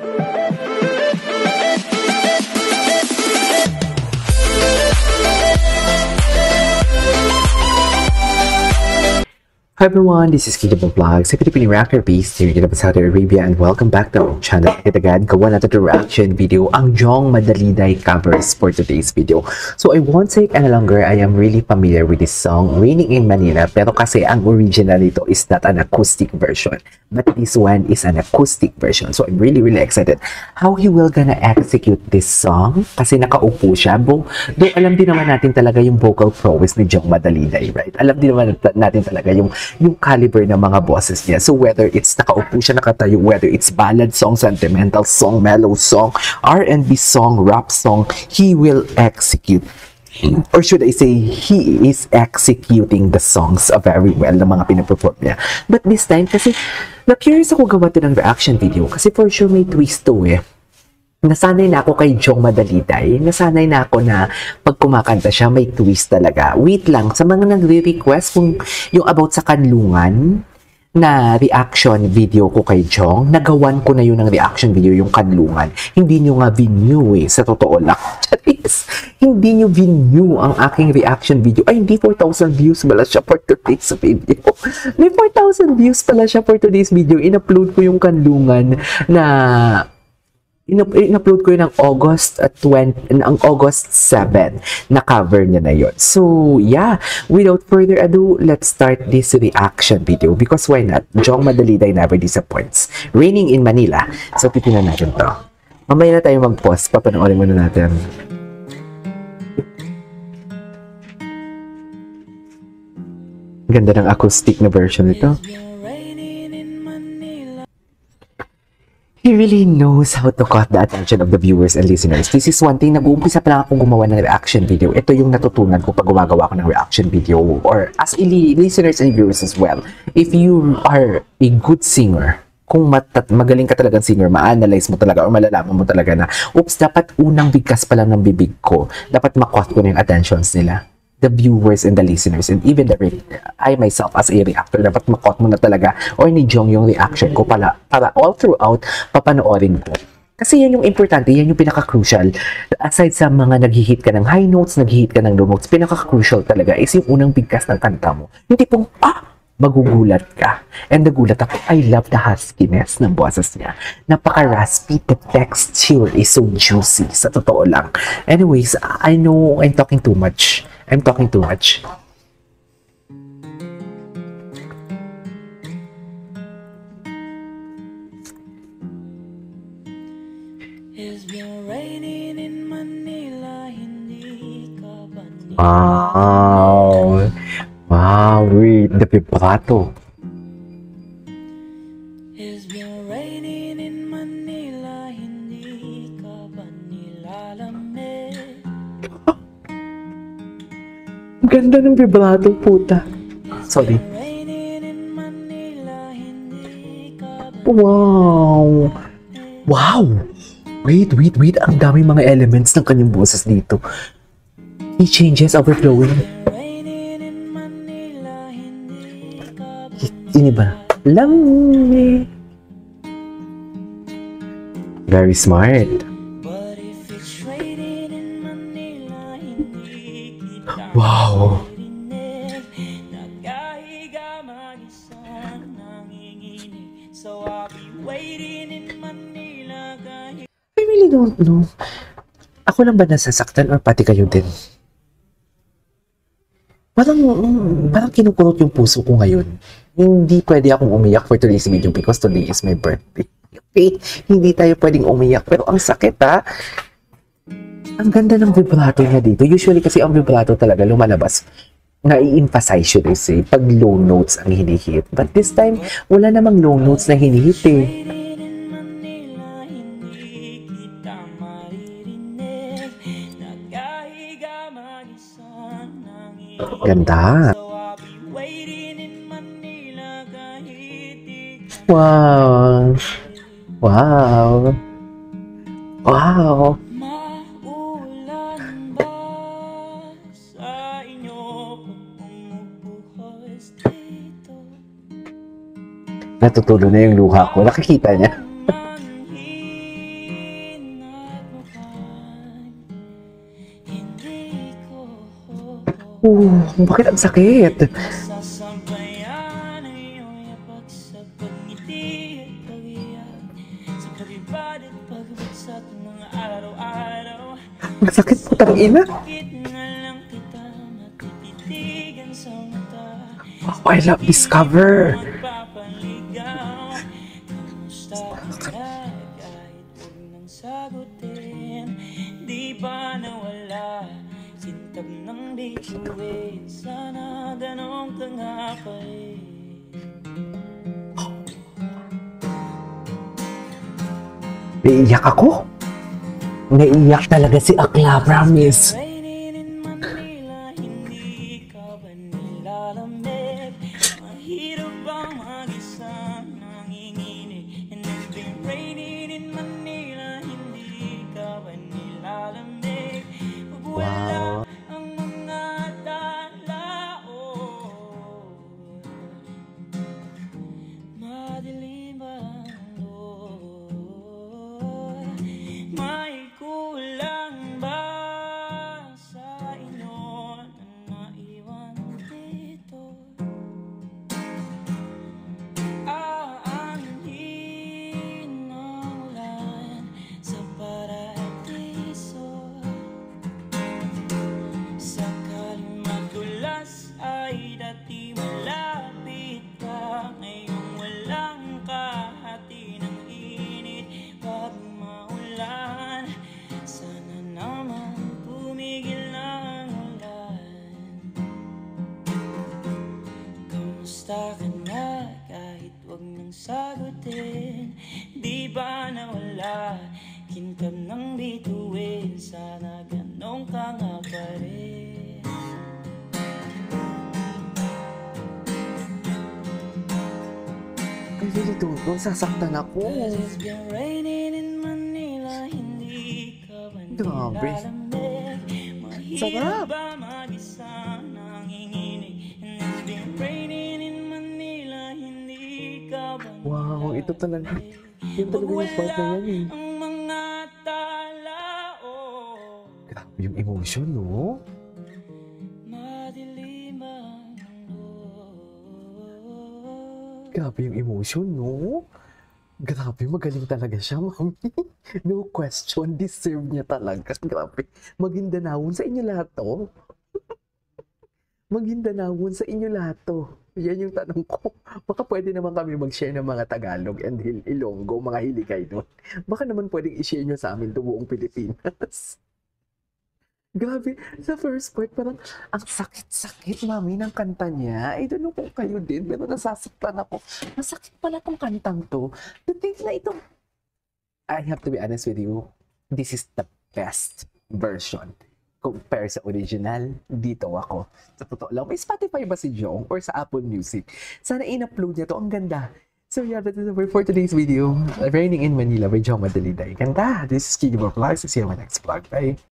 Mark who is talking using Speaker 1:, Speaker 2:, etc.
Speaker 1: Hi everyone, this is Kidabo Vlogs, a Filipino reactor based here in Saudi Arabia, and welcome back to our channel. Agad gawa natin the reaction video ang Jong Madaliday covers for today's video. So I won't take any longer. I am really familiar with this song, Raining in Manila, pero kasi ang original nito is not an acoustic version, but this one is an acoustic version. So I'm really excited how he will gonna execute this song kasi nakaupo siya. Though alam din naman natin talaga yung vocal prowess ni Jong Madaliday, right? Alam din naman natin talaga yung caliber ng mga bosses niya. So whether it's nakaupo siya, nakatayo, whether it's ballad song, sentimental song, mellow song, R&B song, rap song, he will execute. Or should I say, he is executing the songs very well ng mga pinaperform niya. But this time, kasi na-curious ako gawa ito ng reaction video. Kasi for sure may twist to eh. Nasanay na ako kay Jong Madaliday. Nasanay na ako na pag kumakanta siya, may twist talaga. Wait lang, sa mga nagre-request kung yung about sa kanlungan na reaction video ko kay Jong, nagawan ko na yun ng reaction video, yung kanlungan. Hindi nyo nga view eh, sa totoo lang. Charis, hindi nyo view ang aking reaction video. Ay, hindi 4,000 views pala siya for today's video. May 4,000 views pala siya for today's video. In-upload ko yung kanlungan na in-upload ko yun ng August 7 na cover niya na yun. So yeah, without further ado, let's start this reaction video because why not? Jong Madaliday never disappoints. Raining in Manila. So titignan natin to. Mamaya na tayo mag-pause, papanoorin muna natin. Ganda ng acoustic na version nito. He really knows how to caught the attention of the viewers and listeners. This is one thing, nag-uumpisa pa lang akong gumawa ng reaction video. Ito yung natutunan ko pag gumagawa ko ng reaction video or as listeners and viewers as well. If you are a good singer, kung magaling ka talagang singer, ma-analyze mo talaga or malalaman mo talaga na, oops, dapat unang bigkas pa lang ng bibig ko. Dapat ma-caught ko na yung attentions nila. The viewers and the listeners and even I myself as a reactor, dapat makot mo na talaga or ni Jong yung reaction ko para all throughout papanoorin ko. Kasi yan yung importante, yan yung pinaka-crucial. Aside sa mga nag-hit ka ng high notes, nag-hit ka ng low notes, pinaka-crucial talaga is yung unang bigkas ng kanta mo. Yung tipong, magugulat ka. And nagulat ako, I love the huskiness ng boses niya. Napaka-raspy, the texture is so juicy, sa totoo lang. Anyways, I know I'm talking too much. I'm talking too much. Wow! Wow! Read the vibrato. Ganda ng vibrato, puta. Sorry. Wow! Wow! Wait. Ang daming mga elements ng kanyang boses dito. He changes, overflowing. Ini ba? Lamig. Very smart. Wow! I really don't know. Ako lang ba nasasaktan or pati kayo din? Parang kinukulot yung puso ko ngayon. Hindi pwede akong umiyak for today's video because today is my birthday. Okay? Hindi tayo pwedeng umiyak pero ang sakit ha. Ang ganda ng vibrato niya dito. Usually kasi ang vibrato talaga lumalabas. Na-i-emphasize should I say, pag low notes ang hinihit. But this time, wala namang low notes na hinihit eh. Ganda. Wow. Wow. Wow. Natutulo na yung luha ko. Nakikita niya. Bakit ang sakit?
Speaker 2: Sasampayan ang iyong yapak sa pagngiti at pag-iyak, sa pag-ibad at pagbagsak ng mga araw-araw.
Speaker 1: Ang sakit po, tangina.
Speaker 2: Bakit na lang kita matititigan sa mata?
Speaker 1: Oh, I love this cover.
Speaker 2: Magpapaligaw. Kamusta ka na kahit huwag nang sagutin? Di ba nawala sintab ng bituin? Sana ganun ka nga pa rin.
Speaker 1: Naiiyak ako. Naiiyak talaga si Akla, promise.
Speaker 2: Raining in Manila, hindi ka ba nilalamig? Mahirap bang mag-isa nanginginig? And it's been raining in Manila, hindi ka ba nilalamig? Pag wala ang mga tao, madilim ang loob. May kulang ba sa inyo na naiwan dito? Aanhin ng ulan sa paradiso. Sakaling madulas ay dati malapit ka. Ngayong walang kahati ng init. Pag maulan, sana naman tumigil na ang ulan. Kamusta ka na kahit huwag nang sagutin? Di ba nawala kintab ng bituin? Sana ganun ka nga pa rin.
Speaker 1: I really don't know. Sasaktan ako.
Speaker 2: It's been raining in Manila, hindi ka ba
Speaker 1: Grabe.
Speaker 2: nilalamig?
Speaker 1: Sarap.
Speaker 2: Mahirap ba mag-isa nanginginig? And it's been raining in Manila, hindi ka ba
Speaker 1: Wow, ito talaga. Yun
Speaker 2: Pag
Speaker 1: talaga yung part na
Speaker 2: wala
Speaker 1: yan eh.
Speaker 2: ang mga tao,
Speaker 1: Grabe yung emotion, no?
Speaker 2: madilim ang mundo.
Speaker 1: Grabe yung emotion, no? Grabe, magaling talaga siya, mami. No question, deserve niya talaga. Grabe. Maguindanao sa inyo lahat to. Maguindanao sa inyo lahat to. Yan yung tanong ko. Baka pwede naman kami mag-share ng mga Tagalog and Ilonggo, mga hiligay doon. Baka naman pwedeng i-share nyo sa amin to buong Pilipinas. Grabe, sa first part parang ang sakit-sakit, mami, ng kanta niya. I don't know kung kayo din, pero nasasaktan ako. Masakit pala tong kantang to. The thing na ito, I have to be honest with you, this is the best version. Compare sa original, dito ako. Sa totoo lang, may Spotify ba si Jong or sa Apple Music? Sana in-upload niya to, ang ganda. So yeah, that is it for today's video. Raining in Manila by Jong Madaliday. Ganda! This is Kiki Vlogs. See you in my next vlog. Bye!